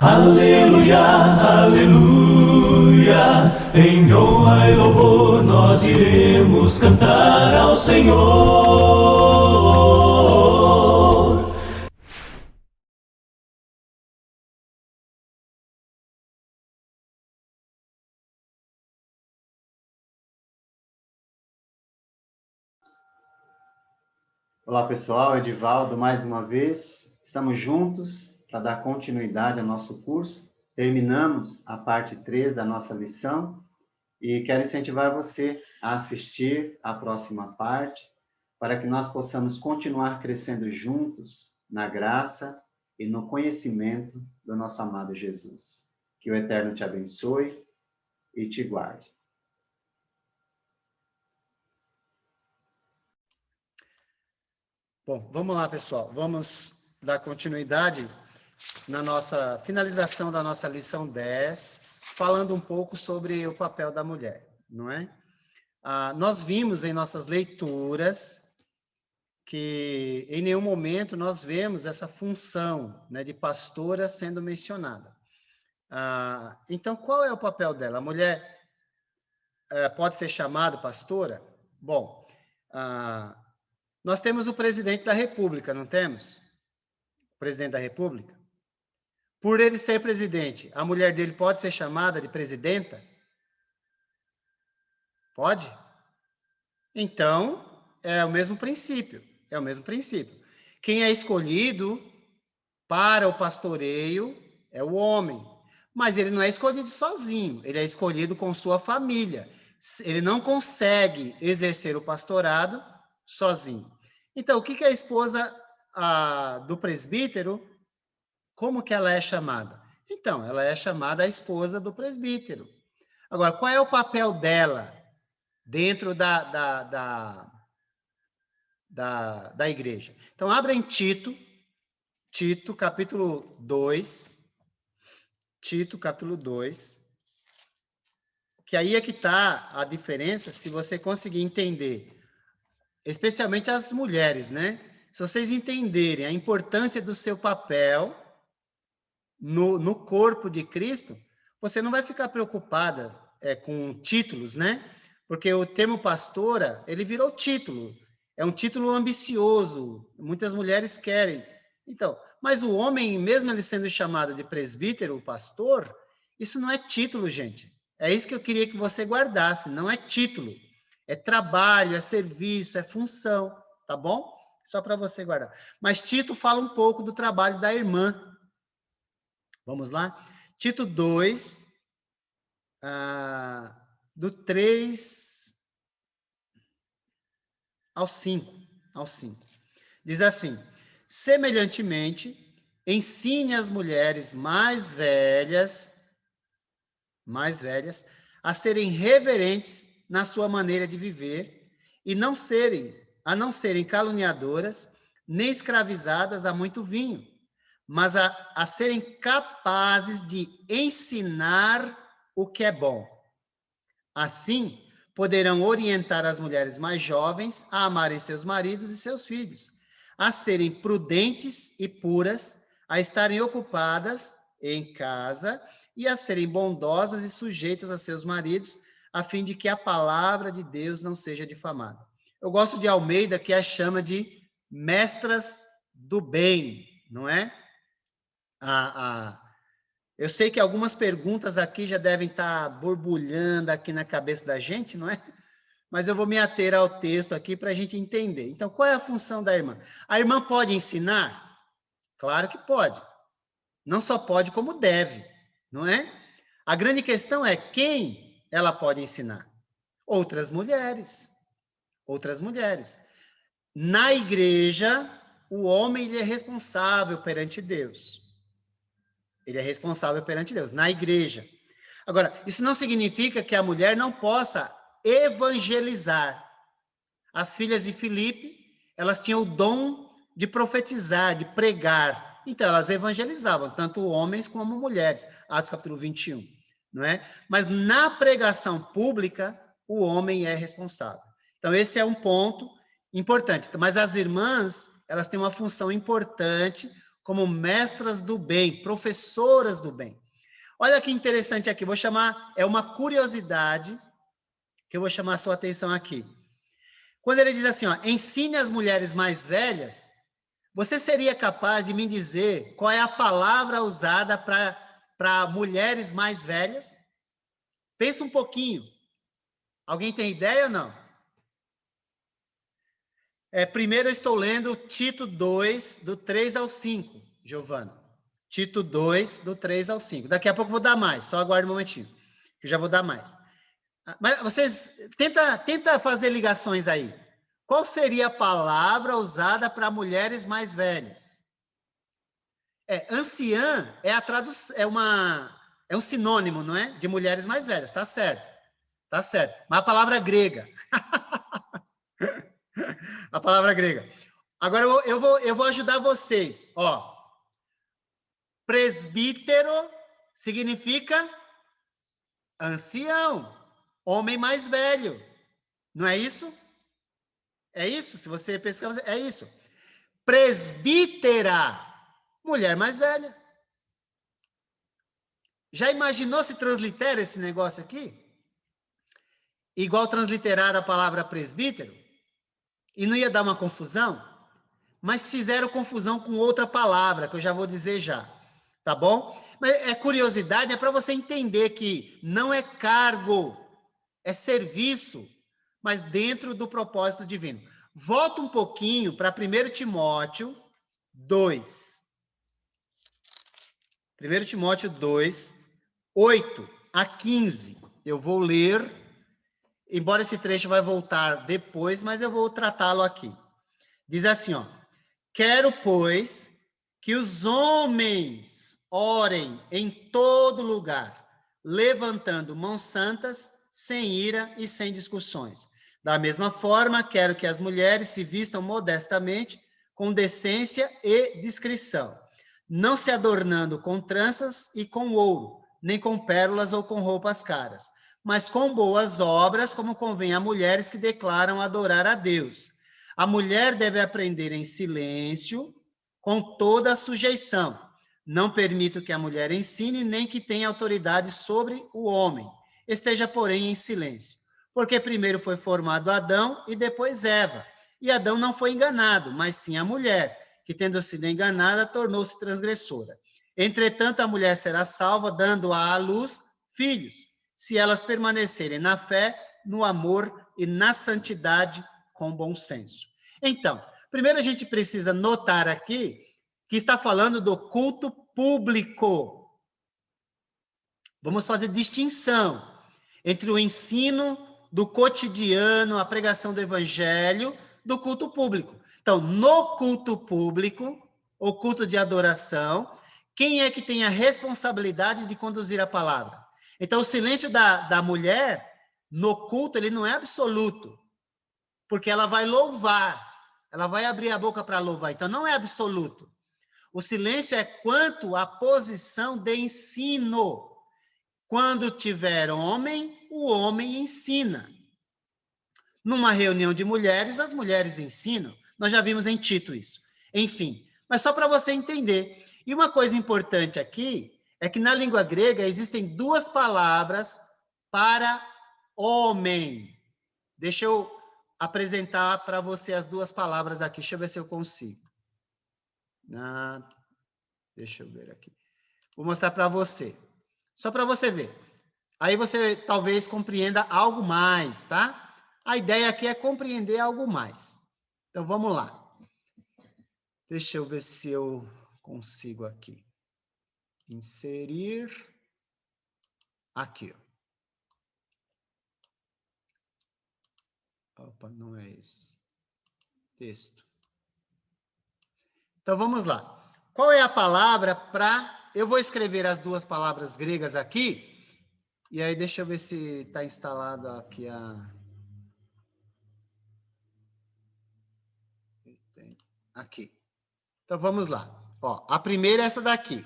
Aleluia, aleluia, em honra e louvor nós iremos cantar ao Senhor. Olá pessoal, Edivaldo mais uma vez, estamos juntos para dar continuidade ao nosso curso. Terminamos a parte 3 da nossa lição e quero incentivar você a assistir à próxima parte para que nós possamos continuar crescendo juntos na graça e no conhecimento do nosso amado Jesus. Que o Eterno te abençoe e te guarde. Bom, vamos lá, pessoal. Vamos dar continuidade na nossa finalização da nossa lição 10, falando um pouco sobre o papel da mulher, não é? Nós vimos em nossas leituras que em nenhum momento nós vemos essa função, né, de pastora sendo mencionada. Então, qual é o papel dela? A mulher pode ser chamada pastora? Bom, nós temos o presidente da República, não temos? O presidente da República. Por ele ser presidente, a mulher dele pode ser chamada de presidenta? Pode? Então, é o mesmo princípio. É o mesmo princípio. Quem é escolhido para o pastoreio é o homem. Mas ele não é escolhido sozinho, ele é escolhido com sua família. Ele não consegue exercer o pastorado sozinho. Então, o que é a esposa do presbítero? Como que ela é chamada? Então, ela é chamada a esposa do presbítero. Agora, qual é o papel dela dentro da igreja? Então, abra em Tito, capítulo 2. Tito, capítulo 2. Que aí é que está a diferença, se você conseguir entender, especialmente as mulheres, né? Se vocês entenderem a importância do seu papel no corpo de Cristo, você não vai ficar preocupada com títulos, né? Porque o termo pastora, ele virou título. É um título ambicioso. Muitas mulheres querem. Então, mas o homem, mesmo ele sendo chamado de presbítero, pastor, isso não é título, gente. É isso que eu queria que você guardasse. Não é título. É trabalho, é serviço, é função. Tá bom? Só para você guardar. Mas Tito fala um pouco do trabalho da irmã. Vamos lá? Tito 2, do 3 ao 5. Diz assim: semelhantemente, ensine as mulheres mais velhas, a serem reverentes na sua maneira de viver e não serem caluniadoras, nem escravizadas a muito vinho, mas a serem capazes de ensinar o que é bom. Assim, poderão orientar as mulheres mais jovens a amarem seus maridos e seus filhos, a serem prudentes e puras, a estarem ocupadas em casa e a serem bondosas e sujeitas a seus maridos, a fim de que a palavra de Deus não seja difamada. Eu gosto de Almeida, que a chama de mestras do bem, não é? Eu sei que algumas perguntas aqui já devem estar borbulhando aqui na cabeça da gente, não é? Mas eu vou me ater ao texto aqui para a gente entender. Então, qual é a função da irmã? A irmã pode ensinar? Claro que pode. Não só pode, como deve, não é? A grande questão é quem ela pode ensinar. Outras mulheres. Na igreja, o homem ele é responsável perante Deus. Na igreja. Agora, isso não significa que a mulher não possa evangelizar. As filhas de Filipe, elas tinham o dom de profetizar, de pregar. Então, elas evangelizavam, tanto homens como mulheres. Atos capítulo 21, não é? Mas na pregação pública, o homem é responsável. Então, esse é um ponto importante. Mas as irmãs, elas têm uma função importante, como mestras do bem, professoras do bem. Olha que interessante aqui, vou chamar, é uma curiosidade que eu vou chamar a sua atenção aqui. Quando ele diz assim, ó, ensine as mulheres mais velhas, você seria capaz de me dizer qual é a palavra usada para mulheres mais velhas? Pensa um pouquinho. Alguém tem ideia ou não? Primeiro eu estou lendo Tito 2, do 3 ao 5, Giovana. Tito 2, do 3 ao 5. Daqui a pouco eu vou dar mais, só aguarde um momentinho, que eu já vou dar mais. Mas vocês, tenta fazer ligações aí. Qual seria a palavra usada para mulheres mais velhas? Anciã é um sinônimo, não é? De mulheres mais velhas, tá certo. Tá certo. Mas a palavra grega. A palavra grega. Agora eu vou ajudar vocês. Ó, presbítero significa ancião, homem mais velho. Não é isso? É isso? Se você pesquisar, é isso. Presbítera, mulher mais velha. Já imaginou se translitera esse negócio aqui? Igual transliterar a palavra presbítero? E não ia dar uma confusão? Mas fizeram confusão com outra palavra, que eu já vou dizer já. Tá bom? Mas curiosidade, é para você entender que não é cargo, é serviço, mas dentro do propósito divino. Volta um pouquinho para 1 Timóteo 2. 1 Timóteo 2, 8 a 15. Eu vou ler, embora esse trecho vai voltar depois, mas eu vou tratá-lo aqui. Diz assim, ó: quero, pois, que os homens orem em todo lugar, levantando mãos santas, sem ira e sem discussões. Da mesma forma, quero que as mulheres se vistam modestamente, com decência e discrição, não se adornando com tranças e com ouro, nem com pérolas ou com roupas caras, mas com boas obras, como convém a mulheres que declaram adorar a Deus. A mulher deve aprender em silêncio, com toda a sujeição. Não permito que a mulher ensine, nem que tenha autoridade sobre o homem. Esteja, porém, em silêncio. Porque primeiro foi formado Adão e depois Eva. E Adão não foi enganado, mas sim a mulher, que, tendo sido enganada, tornou-se transgressora. Entretanto, a mulher será salva, dando à luz filhos, se elas permanecerem na fé, no amor e na santidade, com bom senso. Então, primeiro a gente precisa notar aqui que está falando do culto público. Vamos fazer distinção entre o ensino do cotidiano, a pregação do evangelho, do culto público. Então, no culto público, o culto de adoração, quem é que tem a responsabilidade de conduzir a palavra? Então, o silêncio da mulher no culto, ele não é absoluto, porque ela vai louvar, ela vai abrir a boca para louvar, então não é absoluto. O silêncio é quanto à posição de ensino. Quando tiver homem, o homem ensina. Numa reunião de mulheres, as mulheres ensinam. Nós já vimos em Tito isso. Enfim, mas só para você entender. E uma coisa importante aqui é que na língua grega existem duas palavras para homem. Deixa eu apresentar para você as duas palavras aqui. Deixa eu ver se eu consigo. Deixa eu ver aqui. Vou mostrar para você. Só para você ver. Aí você talvez compreenda algo mais, tá? A ideia aqui é compreender algo mais. Então, vamos lá. Deixa eu ver se eu consigo aqui. Inserir. Aqui. Opa, não é esse. Texto. Então, vamos lá. Qual é a palavra para... Eu vou escrever as duas palavras gregas aqui. E aí, deixa eu ver se está instalado aqui a... Aqui. Então, vamos lá. Ó, a primeira é essa daqui.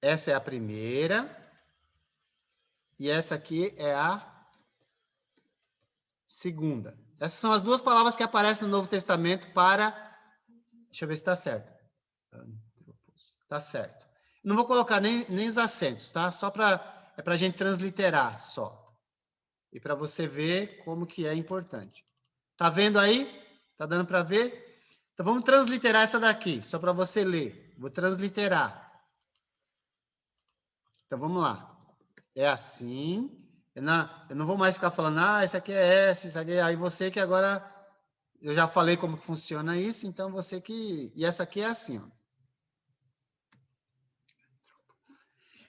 Essa é a primeira. E essa aqui é a segunda. Essas são as duas palavras que aparecem no Novo Testamento para... Deixa eu ver se está certo. Está certo. Não vou colocar nem os acentos, tá? Só para... É para a gente transliterar, só. E para você ver como que é importante. Tá vendo aí? Tá dando para ver? Então, vamos transliterar essa daqui, só para você ler. Vou transliterar. Então, vamos lá. É assim. Eu não vou mais ficar falando, esse aqui é S, isso aqui é... Aí você que agora... Eu já falei como que funciona isso, então você que... E essa aqui é assim, ó.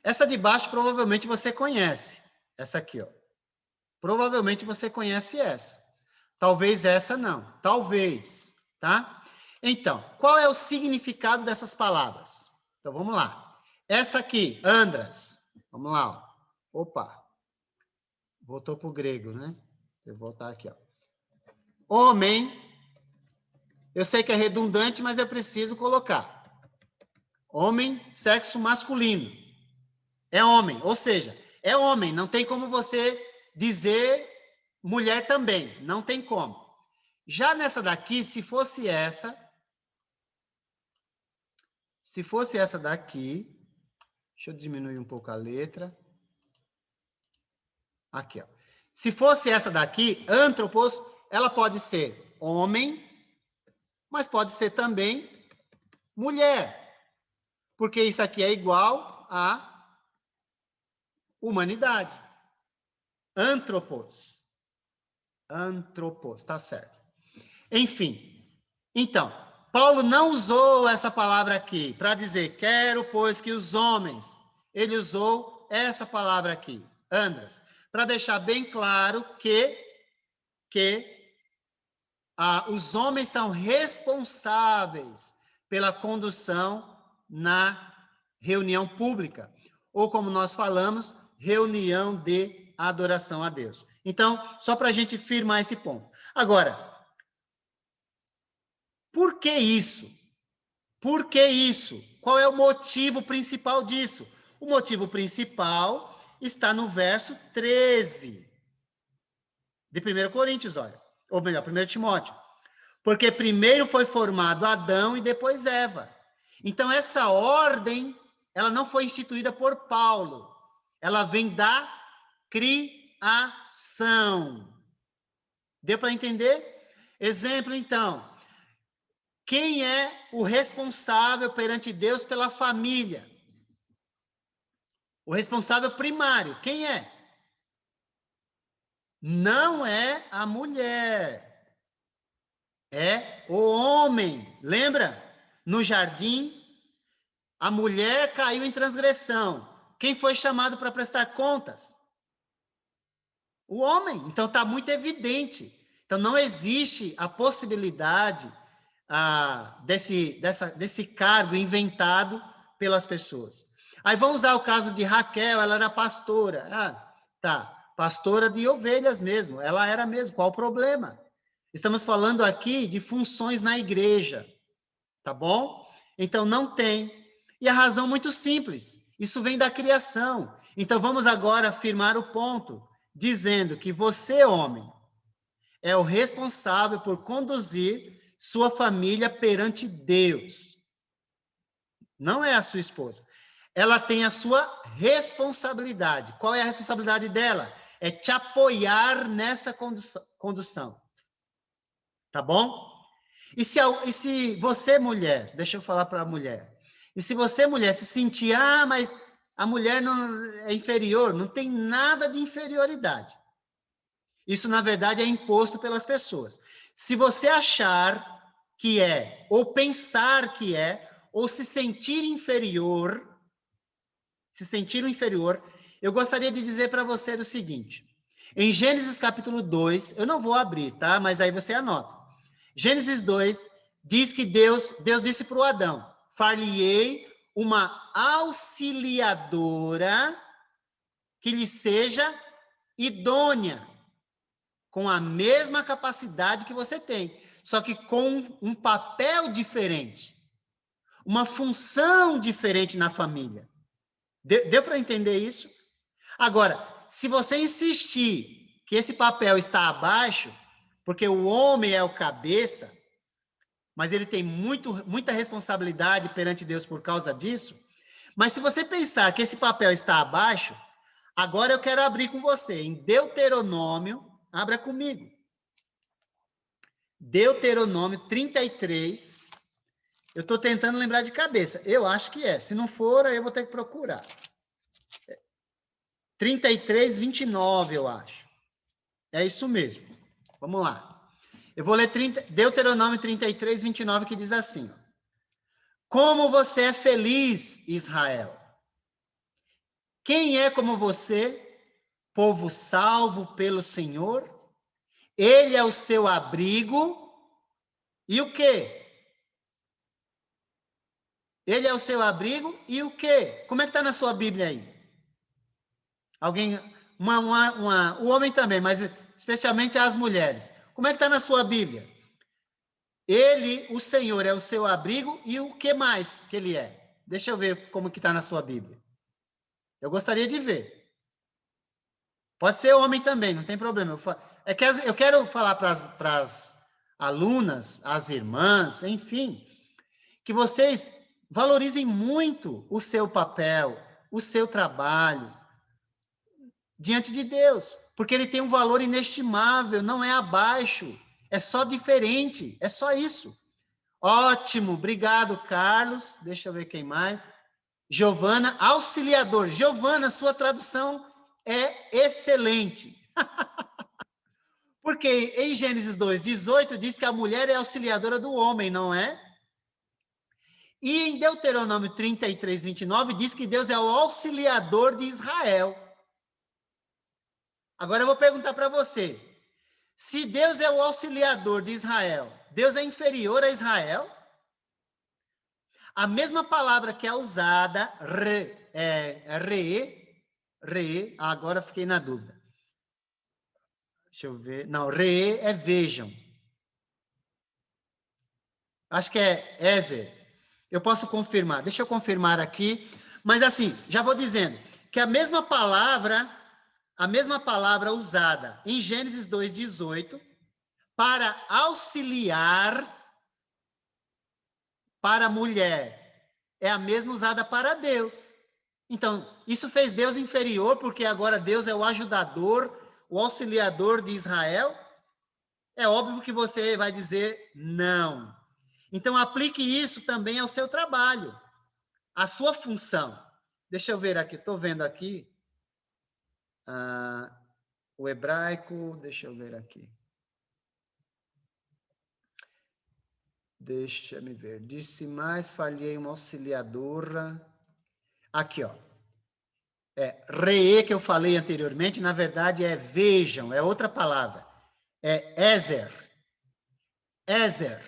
Essa de baixo, provavelmente, você conhece. Essa aqui, ó. Provavelmente, você conhece essa. Talvez essa não. Talvez, tá? Então, qual é o significado dessas palavras? Então, vamos lá. Essa aqui, Andras. Vamos lá, ó. Opa. Voltou para o grego, né? Vou voltar aqui, ó. Homem. Eu sei que é redundante, mas eu preciso colocar. Homem, sexo masculino. É homem, ou seja, é homem. Não tem como você dizer mulher também. Não tem como. Já nessa daqui, se fosse essa daqui, deixa eu diminuir um pouco a letra. Aqui, ó. Se fosse essa daqui, antropos, ela pode ser homem, mas pode ser também mulher. Porque isso aqui é igual a humanidade. Antropos. Antropos, tá certo. Enfim, então, Paulo não usou essa palavra aqui para dizer, quero, pois, que os homens. Ele usou essa palavra aqui, Andras, para deixar bem claro que os homens são responsáveis pela condução na reunião pública, ou como nós falamos, reunião de adoração a Deus. Então, só para a gente firmar esse ponto. Agora, por que isso? Por que isso? Qual é o motivo principal disso? O motivo principal está no verso 13 de 1 Coríntios, olha. Ou melhor, 1 Timóteo. Porque primeiro foi formado Adão e depois Eva. Então, essa ordem, ela não foi instituída por Paulo. Ela vem da criação. Deu para entender? Exemplo, então. Quem é o responsável perante Deus pela família? O responsável primário, quem é? Não é a mulher, é o homem. Lembra? No jardim, a mulher caiu em transgressão. Quem foi chamado para prestar contas? O homem. Então está muito evidente. Então não existe a possibilidade desse cargo inventado pelas pessoas. Aí vamos usar o caso de Raquel, ela era pastora. Pastora de ovelhas mesmo, ela era mesmo, qual o problema? Estamos falando aqui de funções na igreja, tá bom? Então não tem. E a razão muito simples, isso vem da criação. Então vamos agora afirmar o ponto, dizendo que você, homem, é o responsável por conduzir sua família perante Deus. Não é a sua esposa. Ela tem a sua responsabilidade. Qual é a responsabilidade dela? É te apoiar nessa condução. Tá bom? E se você, mulher, deixa eu falar para a mulher, e se você, mulher, se sentir, mas a mulher não é inferior, não tem nada de inferioridade. Isso, na verdade, é imposto pelas pessoas. Se você achar que é, ou pensar que é, ou se sentir inferior, eu gostaria de dizer para você o seguinte. Em Gênesis capítulo 2, eu não vou abrir, tá? Mas aí você anota. Gênesis 2 diz que Deus disse para o Adão, far-lhe-ei uma auxiliadora que lhe seja idônea, com a mesma capacidade que você tem, só que com um papel diferente, uma função diferente na família. Deu para entender isso? Agora, se você insistir que esse papel está abaixo, porque o homem é o cabeça, mas ele tem muita responsabilidade perante Deus por causa disso. Mas se você pensar que esse papel está abaixo, agora eu quero abrir com você em Deuteronômio, abra comigo. Deuteronômio 33. Eu estou tentando lembrar de cabeça. Eu acho que é. Se não for, aí eu vou ter que procurar. 33:29, eu acho. É isso mesmo. Vamos lá. Eu vou ler Deuteronômio 33:29, que diz assim: como você é feliz, Israel! Quem é como você, povo salvo pelo Senhor? Ele é o seu abrigo. E o quê? Ele é o seu abrigo e o quê? Como é que está na sua Bíblia aí? Alguém, o homem também, mas especialmente as mulheres. Como é que está na sua Bíblia? Ele, o Senhor, é o seu abrigo e o que mais que ele é? Deixa eu ver como que está na sua Bíblia. Eu gostaria de ver. Pode ser homem também, não tem problema. É que eu quero falar para as alunas, as irmãs, enfim, que vocês valorizem muito o seu papel, o seu trabalho diante de Deus, porque ele tem um valor inestimável, não é abaixo, é só diferente, é só isso. Ótimo, obrigado, Carlos. Deixa eu ver quem mais. Giovana, auxiliador. Giovana, sua tradução é excelente. Porque em Gênesis 2:18 diz que a mulher é auxiliadora do homem, não é? E em Deuteronômio 33:29 diz que Deus é o auxiliador de Israel. Agora eu vou perguntar para você. Se Deus é o auxiliador de Israel, Deus é inferior a Israel? A mesma palavra que é usada, agora fiquei na dúvida. Deixa eu ver. Não, é vejam. Acho que é Ezer. Eu posso confirmar. Deixa eu confirmar aqui. Mas assim, já vou dizendo que a mesma palavra usada em Gênesis 2:18 para auxiliar para a mulher é a mesma usada para Deus. Então, isso fez Deus inferior, porque agora Deus é o ajudador, o auxiliador de Israel? É óbvio que você vai dizer não. Então, aplique isso também ao seu trabalho, à sua função. Deixa eu ver aqui, estou vendo aqui o hebraico, deixa eu ver aqui. Deixa-me ver. Disse mais, falhei uma auxiliadora. Aqui, ó. Que eu falei anteriormente, na verdade é vejam, é outra palavra. É Ezer. Ezer.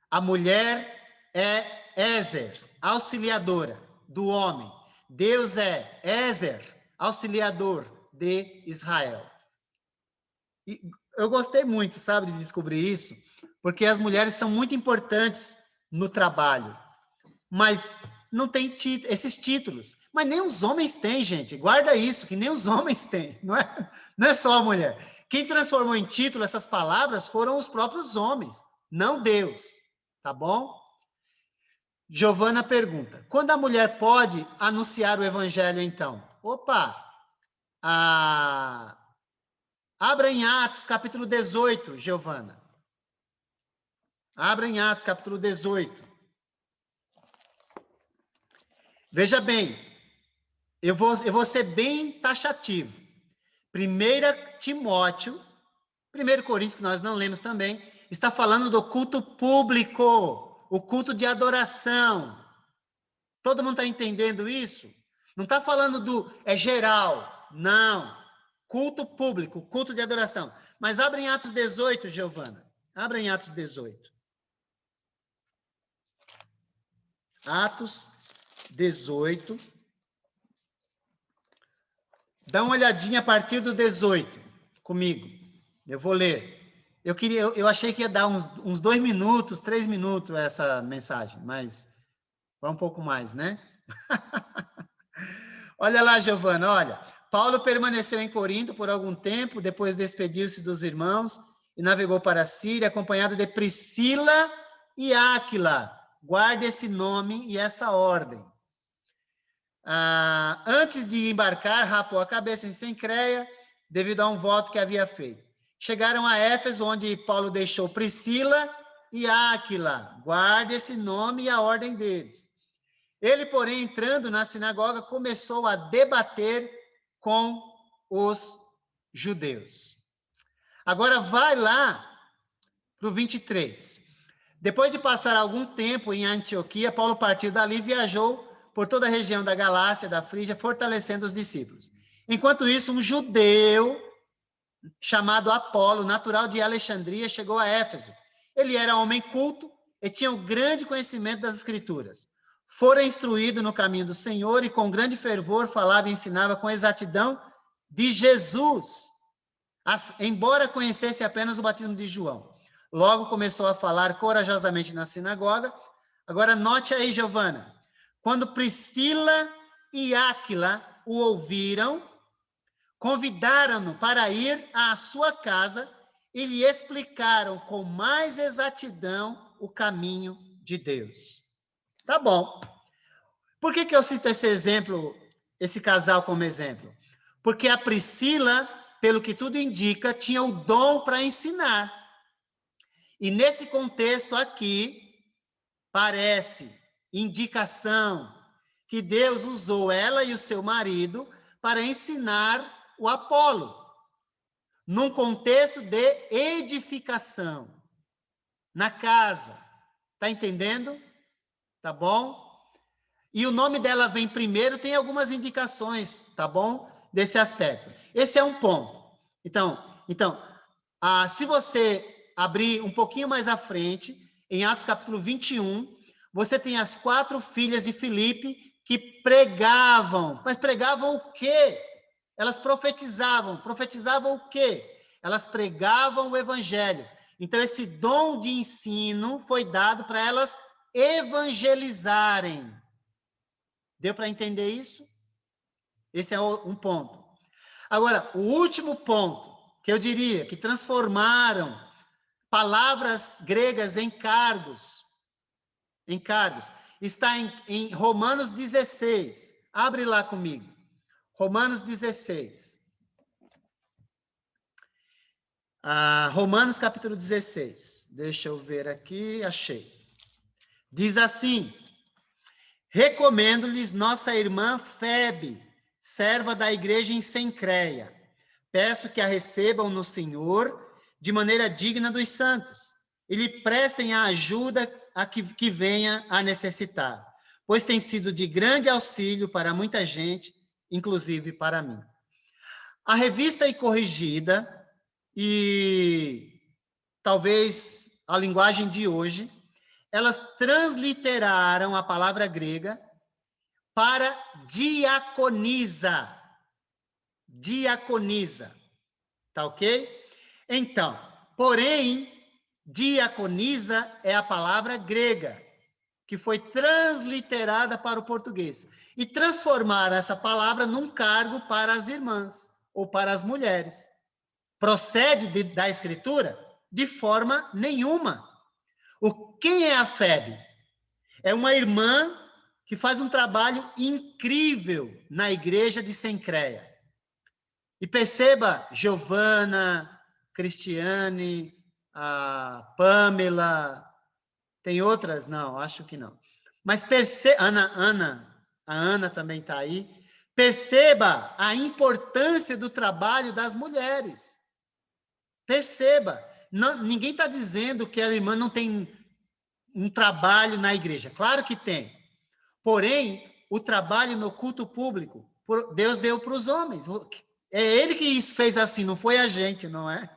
A mulher é Ezer, auxiliadora do homem. Deus é Ezer, auxiliador de Israel. E eu gostei muito, sabe, de descobrir isso, porque as mulheres são muito importantes no trabalho, mas não tem esses títulos. Mas nem os homens têm, gente. Guarda isso, que nem os homens têm. Não é só a mulher. Quem transformou em título essas palavras foram os próprios homens, não Deus. Tá bom? Giovana pergunta, quando a mulher pode anunciar o evangelho, então? Opa! Abra em Atos, capítulo 18, Giovana. Abra em Atos, capítulo 18. Veja bem, eu vou ser bem taxativo. 1 Timóteo, 1 Coríntios, que nós não lemos também, está falando do culto público, o culto de adoração. Todo mundo está entendendo isso? Não está falando geral, não. Culto público, culto de adoração. Mas abre em Atos 18, Giovana. Abra em Atos 18. Atos 18. Dá uma olhadinha a partir do 18 comigo. Eu vou ler. Eu achei que ia dar uns 2 minutos, 3 minutos essa mensagem, mas vai um pouco mais, né? Olha lá, Giovana, olha. Paulo permaneceu em Corinto por algum tempo, depois despediu-se dos irmãos e navegou para a Síria, acompanhado de Priscila e Áquila. Guarde esse nome e essa ordem. Antes de embarcar, rapou a cabeça em Cencreia, devido a um voto que havia feito. Chegaram a Éfeso, onde Paulo deixou Priscila e Áquila. Guarde esse nome e a ordem deles. Ele, porém, entrando na sinagoga, começou a debater com os judeus. Agora vai lá para o 23. Depois de passar algum tempo em Antioquia, Paulo partiu dali e viajou por toda a região da Galácia, da Frígia, fortalecendo os discípulos. Enquanto isso, um judeu chamado Apolo, natural de Alexandria, chegou a Éfeso. Ele era homem culto e tinha um grande conhecimento das Escrituras. Fora instruído no caminho do Senhor e com grande fervor falava e ensinava com exatidão de Jesus, embora conhecesse apenas o batismo de João. Logo começou a falar corajosamente na sinagoga. Agora note aí, Giovana, quando Priscila e Áquila o ouviram, convidaram-no para ir à sua casa e lhe explicaram com mais exatidão o caminho de Deus. Tá bom. Por que eu cito esse exemplo, esse casal como exemplo? Porque a Priscila, pelo que tudo indica, tinha o dom para ensinar. E nesse contexto aqui, parece indicação que Deus usou ela e o seu marido para ensinar o Apolo, num contexto de edificação, na casa. Tá entendendo? Tá bom? E o nome dela vem primeiro, tem algumas indicações, tá bom? Desse aspecto. Esse é um ponto. Então, se você abrir um pouquinho mais à frente, em Atos capítulo 21, você tem as 4 filhas de Filipe que pregavam. Mas pregavam o quê? Elas profetizavam. Profetizavam o quê? Elas pregavam o evangelho. Então, esse dom de ensino foi dado para elas evangelizarem. Deu para entender isso? Esse é um ponto. Agora, o último ponto, que eu diria que transformaram palavras gregas em cargos, está em Romanos 16. Abre lá comigo. Romanos 16. Romanos capítulo 16. Deixa eu ver aqui, achei. Diz assim: recomendo-lhes nossa irmã Febe, serva da igreja em Cencreia. Peço que a recebam no Senhor de maneira digna dos santos, e lhe prestem a ajuda a que venha a necessitar, pois tem sido de grande auxílio para muita gente, inclusive para mim. A revista e corrigida, e talvez a linguagem de hoje, elas transliteraram a palavra grega para diaconisa. Diaconisa. Tá ok? Então, porém, diaconisa é a palavra grega, que foi transliterada para o português. E transformaram essa palavra num cargo para as irmãs, ou para as mulheres. Procede da Escritura? De forma nenhuma. Quem é a Febe? É uma irmã que faz um trabalho incrível na igreja de Cencreia. E perceba, Giovana, Cristiane, a Pamela, tem outras? Não, acho que não. Mas perceba, a Ana também está aí. Perceba a importância do trabalho das mulheres. Perceba, ninguém está dizendo que a irmã não tem um trabalho na igreja. Claro que tem. Porém, o trabalho no culto público, Deus deu para os homens. É ele que fez assim, não foi a gente, não é?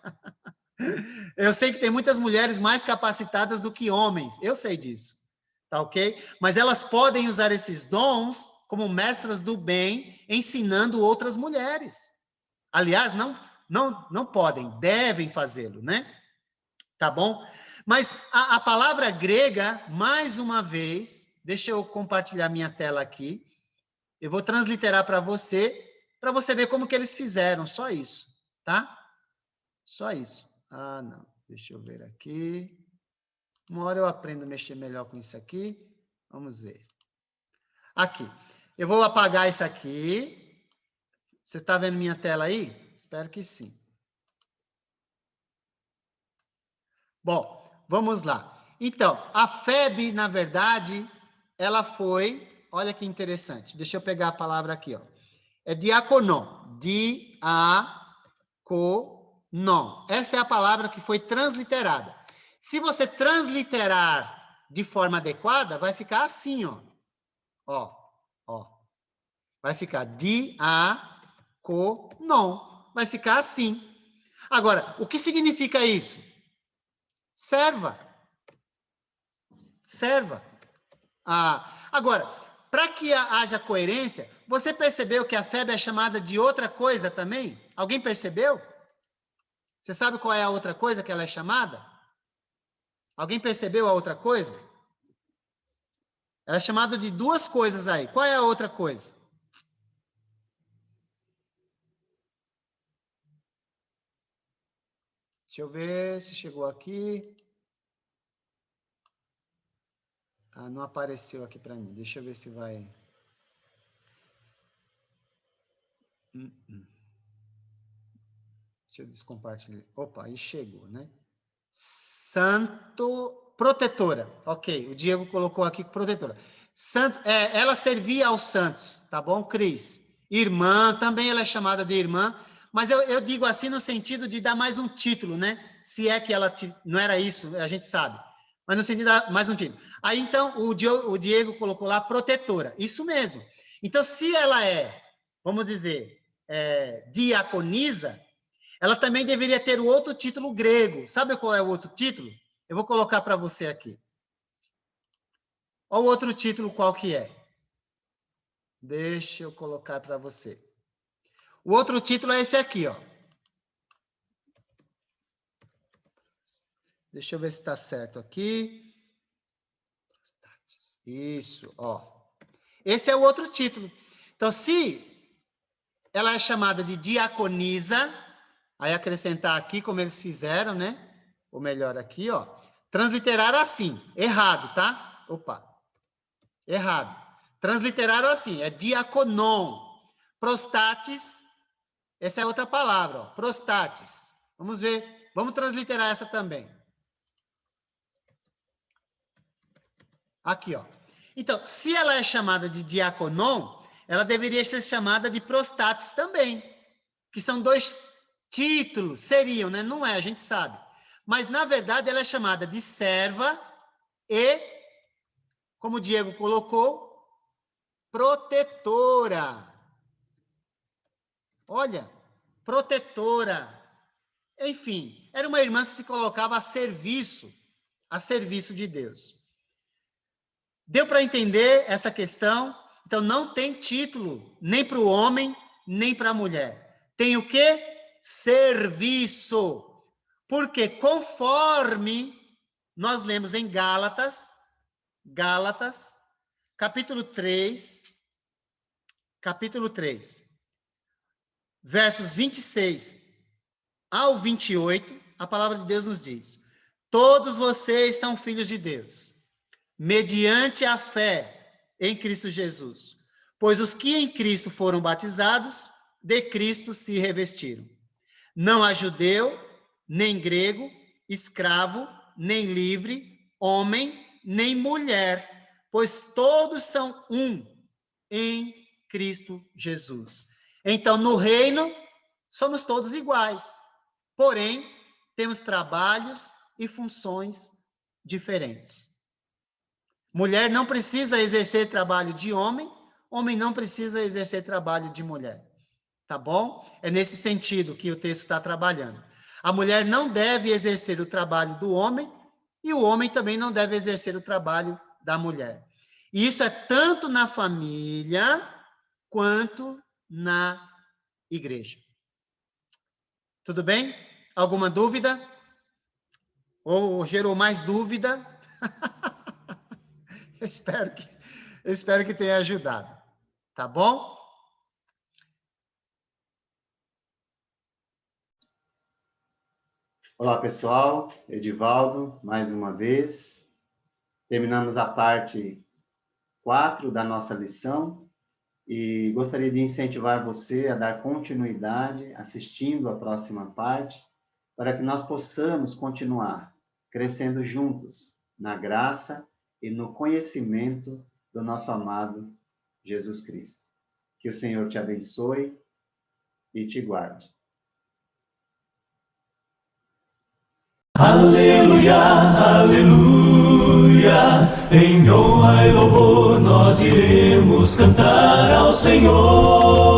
Eu sei que tem muitas mulheres mais capacitadas do que homens. Eu sei disso. Tá ok? Mas elas podem usar esses dons como mestras do bem, ensinando outras mulheres. Aliás, não podem, devem fazê-lo, né? Tá bom? Mas a palavra grega, mais uma vez, deixa eu compartilhar minha tela aqui. Eu vou transliterar para você ver como que eles fizeram, só isso, tá? Só isso. Ah, não. Deixa eu ver aqui. Uma hora eu aprendo a mexer melhor com isso aqui. Vamos ver. Aqui. Eu vou apagar isso aqui. Você está vendo minha tela aí? Espero que sim. Bom, vamos lá. Então, a FEB, na verdade, ela foi... Olha que interessante. Deixa eu pegar a palavra aqui, ó. É diaconon. Diaconon. Essa é a palavra que foi transliterada. Se você transliterar de forma adequada, vai ficar assim, ó. Ó. Vai ficar diaconon. Vai ficar assim. Agora, o que significa isso? Serva. Agora, para que haja coerência, você percebeu que a FEB é chamada de outra coisa também? Alguém percebeu? Você sabe qual é a outra coisa que ela é chamada? Alguém percebeu a outra coisa? Ela é chamada de duas coisas aí. Qual é a outra coisa? Deixa eu ver se chegou aqui. Ah, não apareceu aqui para mim. Deixa eu ver se vai... Deixa eu descompartilhar. Opa, aí chegou, né? Santo protetora. Ok, o Diego colocou aqui protetora. Santo, ela servia aos santos, tá bom, Cris? Irmã, também ela é chamada de irmã, mas eu digo assim no sentido de dar mais um título, né? Se é que ela... Não era isso, a gente sabe. Mas no sentido de dar mais um título. Aí, então, o Diego colocou lá protetora. Isso mesmo. Então, se ela é, vamos dizer, diaconisa, ela também deveria ter o outro título grego. Sabe qual é o outro título? Eu vou colocar para você aqui. Olha o outro título, qual que é? Deixa eu colocar para você. O outro título é esse aqui, ó. Deixa eu ver se está certo aqui. Isso, ó. Esse é o outro título. Então, se ela é chamada de diaconisa, aí acrescentar aqui, como eles fizeram, né? Ou melhor, aqui, ó. Transliterar assim. Errado, tá? Opa. Errado. Transliteraram assim, é diaconon. Prostatis, essa é outra palavra, ó, prostatis. Vamos ver, vamos transliterar essa também. Aqui, ó. Então, se ela é chamada de diaconon, ela deveria ser chamada de prostatis também, que são dois títulos, seriam, né? Não é, a gente sabe. Mas, na verdade, ela é chamada de serva e, como o Diego colocou, protetora. Olha, protetora. Enfim, era uma irmã que se colocava a serviço de Deus. Deu para entender essa questão? Então, não tem título nem para o homem, nem para a mulher. Tem o quê? Serviço. Porque conforme nós lemos em Gálatas, capítulo 3, versos 26 ao 28, a palavra de Deus nos diz: todos vocês são filhos de Deus, mediante a fé em Cristo Jesus. Pois os que em Cristo foram batizados, de Cristo se revestiram. Não há judeu, nem grego, escravo, nem livre, homem, nem mulher, pois todos são um em Cristo Jesus. Então, no reino, somos todos iguais. Porém, temos trabalhos e funções diferentes. Mulher não precisa exercer trabalho de homem, homem não precisa exercer trabalho de mulher. Tá bom? É nesse sentido que o texto está trabalhando. A mulher não deve exercer o trabalho do homem e o homem também não deve exercer o trabalho da mulher. E isso é tanto na família quanto na igreja. Tudo bem? Alguma dúvida? Ou gerou mais dúvida? espero que tenha ajudado. Tá bom? Olá, pessoal. Edivaldo, mais uma vez. Terminamos a parte 4 da nossa lição e gostaria de incentivar você a dar continuidade assistindo a próxima parte, para que nós possamos continuar crescendo juntos na graça e no conhecimento do nosso amado Jesus Cristo. Que o Senhor te abençoe e te guarde. Aleluia, aleluia, em honra e louvor nós iremos cantar ao Senhor.